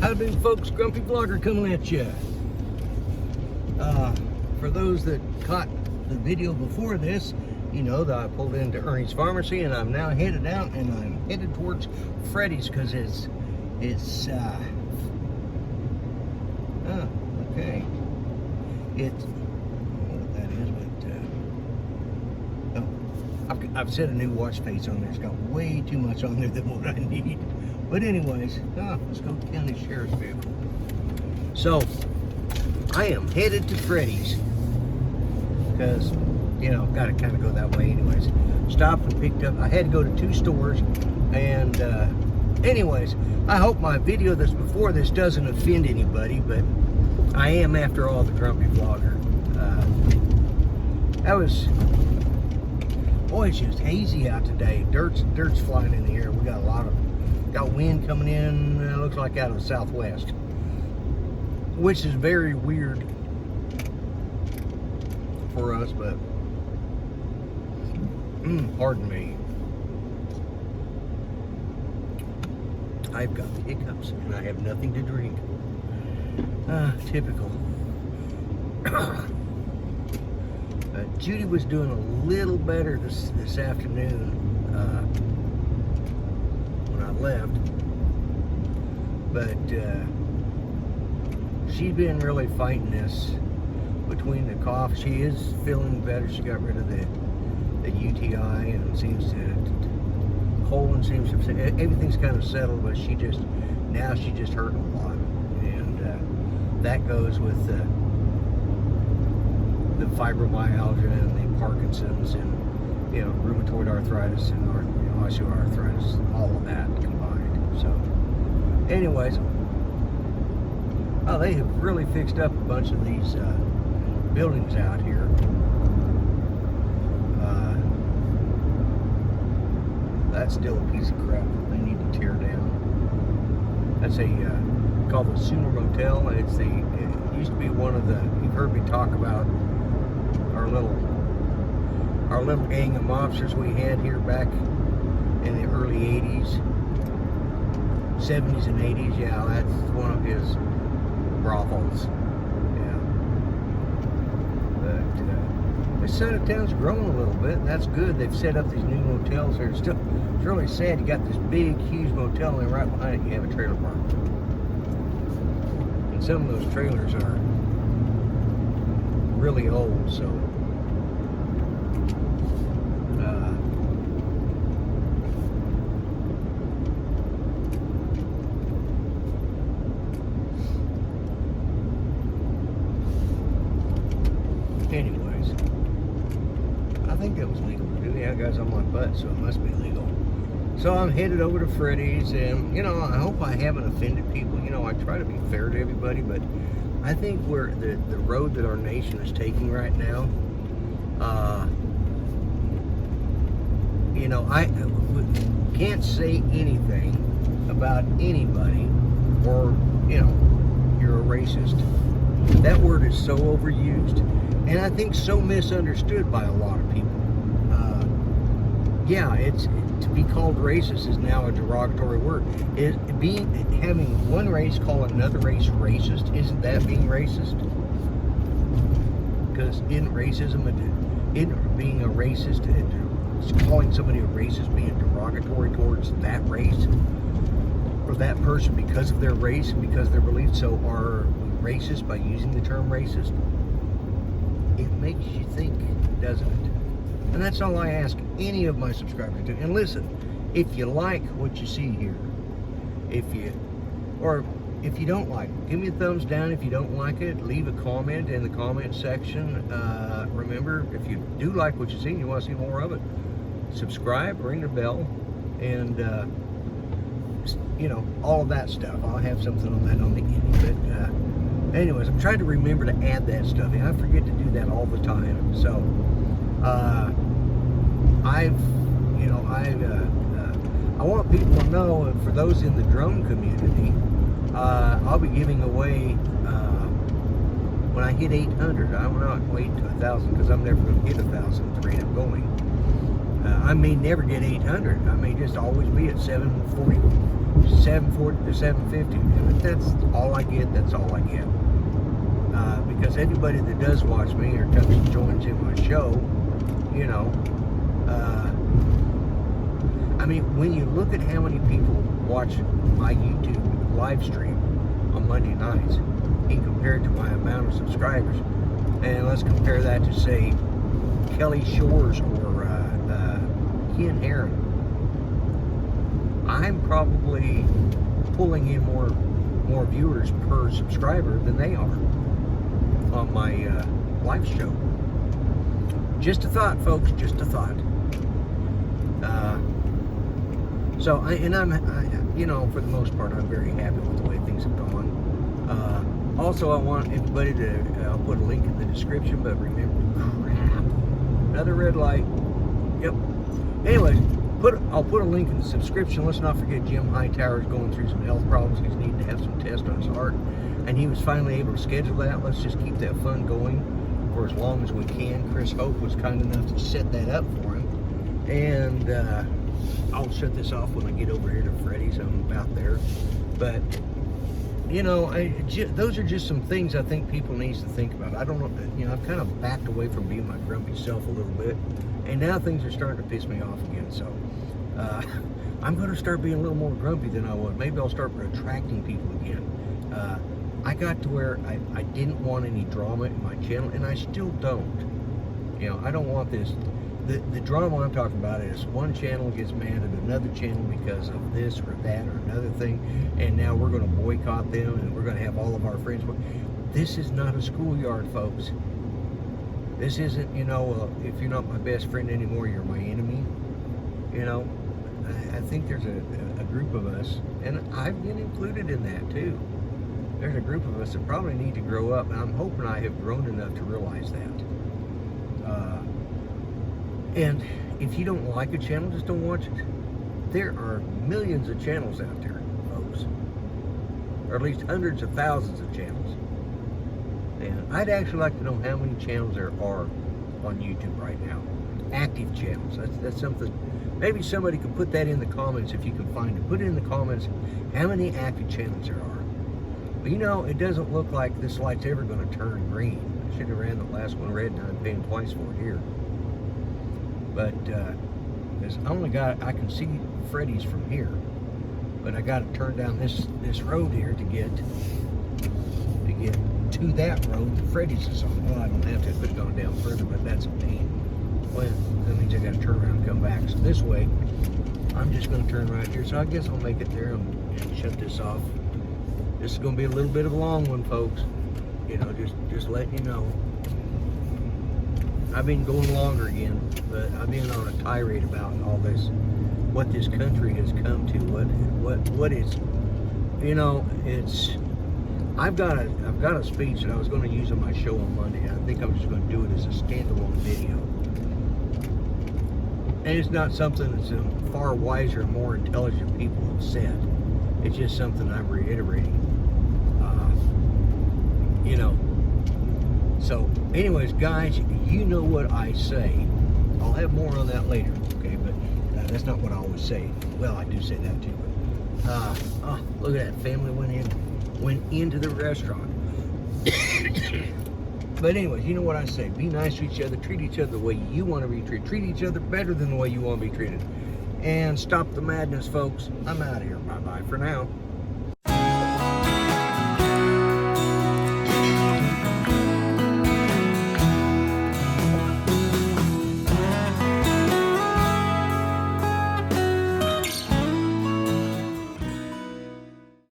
Howdy doing, folks? Grumpy Vlogger coming at you. For those that caught the video before this, you know that I pulled into Ernie's Pharmacy and I'm now headed out and I'm headed towards Freddy's because it's okay. It's, I don't know what that is, but I've set a new watch face on there. It's got way too much on there than what I need. But anyways, let's go county sheriff's vehicle. So, I am headed to Freddy's. Because, you know, got to kind of go that way anyways. Stopped and picked up, I had to go to 2 stores. And, anyways, I hope my video that's before this doesn't offend anybody. But I am, after all, the Grumpy Vlogger. Boy, it's just hazy out today. Dirt's flying in the air. We got got wind coming in, looks like out of the southwest, which is very weird for us, but pardon me, I've got the hiccups and I have nothing to drink. Typical. Judy was doing a little better this afternoon when I left, but she's been really fighting this between the cough. She is feeling better. She got rid of the UTI and seems to colon seems to, everything's kind of settled, but now she's just hurting a lot, and that goes with the fibromyalgia and the Parkinson's and, you know, rheumatoid arthritis and osteoarthritis, all of that combined. So, anyways, they have really fixed up a bunch of these buildings out here. That's still a piece of crap that they need to tear down. That's called the Sooner Motel. It used to be one of the, you've heard me talk about our little gang of mobsters we had here back in the early 80s, 70s and 80s. Yeah, that's one of his brothels. Yeah. But this side of town's growing a little bit, and that's good. They've set up these new motels here. It's really sad. You got this big, huge motel, and right behind it you have a trailer park. And some of those trailers are really old, so anyways, I think that was legal to do. Yeah, guys on my butt, so it must be legal. So I'm headed over to Freddy's, and, you know, I hope I haven't offended people. You know, I try to be fair to everybody, but I think we're the road that our nation is taking right now, you know, I can't say anything about anybody, or, you know, you're a racist. That word is so overused, and I think so misunderstood by a lot of people. Yeah, to be called racist is now a derogatory word. Having one race call another race racist, isn't that being racist? Because isn't being a racist, calling somebody a racist being derogatory towards that race or that person because of their race and because of their beliefs? So are we racist by using the term racist? It makes you think, doesn't it? And that's all I ask any of my subscribers to. And listen, if you like what you see here, if you don't like it, give me a thumbs down. If you don't like it, leave a comment in the comment section. Remember, if you do like what you see and you want to see more of it, subscribe, ring the bell, and you know, all of that stuff. I'll have something on that on the end. But anyways, I'm trying to remember to add that stuff. I forget to do that all the time. So I want people to know, and for those in the drone community, I'll be giving away, when I hit 800, I'm not waiting to 1,000, because I'm never going to get 1,000 at the rate I'm going. I may never get 800. I may just always be at 740, $740 to $750. If that's all I get, that's all I get. Because everybody that does watch me or joins in my show, you know, I mean, when you look at how many people watch my YouTube live stream on Monday nights, and compared to my amount of subscribers, and let's compare that to, say, Kelly Shores or Ken Heron, I'm probably pulling in more viewers per subscriber than they are on my live show. Just a thought, folks. Just a thought. So, you know, for the most part, I'm very happy with the way things have gone. Also, I want everybody to, I'll put a link in the description, but remember, crap, another red light. Yep. Anyways, I'll put a link in the subscription. Let's not forget Jim Hightower is going through some health problems. He's needing to have some tests on his heart, and he was finally able to schedule that. Let's just keep that fun going for as long as we can. Chris Hope was kind enough to set that up for him, and I'll shut this off when I get over here to Freddy's. I'm about there, but you know, those are just some things I think people need to think about. I don't know, you know, I've kind of backed away from being my grumpy self a little bit, and now things are starting to piss me off again. So I'm going to start being a little more grumpy than I was. Maybe I'll start attracting people again. I got to where I didn't want any drama in my channel, and I still don't. You know, I don't want this. The drama I'm talking about is one channel gets mad at another channel because of this or that or another thing, and now we're going to boycott them and we're going to have all of our friends. This is not a schoolyard, folks. This isn't, you know, if you're not my best friend anymore, you're my enemy. You know, I think there's a group of us, and I've been included in that too. There's a group of us that probably need to grow up, and I'm hoping I have grown enough to realize that. And if you don't like a channel, just don't watch it. There are millions of channels out there, folks. Or at least hundreds of thousands of channels. And I'd actually like to know how many channels there are on YouTube right now. Active channels. That's something. Maybe somebody can put that in the comments if you can find it. Put it in the comments how many active channels there are. But you know, it doesn't look like this light's ever going to turn green. I should have ran the last one red, and I'm paying twice for it here. But I can see Freddy's from here, but I got to turn down this road here to get to that road that Freddy's is on. Well, I don't have to. Could have gone down further, but that's a pain. Well, that means I got to turn around and come back. So this way, I'm just going to turn right here. So I guess I'll make it there and shut this off. This is going to be a little bit of a long one, folks. You know, just letting you know. I've been going longer again, but I've been on a tirade about all this, what this country has come to, what is, you know, it's. I've got a speech that I was going to use on my show on Monday. I think I'm just going to do it as a standalone video, and it's not something that some far wiser, more intelligent people have said. It's just something I'm reiterating. You know. So, anyways, guys, you know what I say. I'll have more on that later, okay? But that's not what I always say. Well, I do say that too. But look at that. Family went into the restaurant. But anyways, you know what I say. Be nice to each other. Treat each other the way you want to be treated. Treat each other better than the way you want to be treated. And stop the madness, folks. I'm out of here. Bye-bye for now.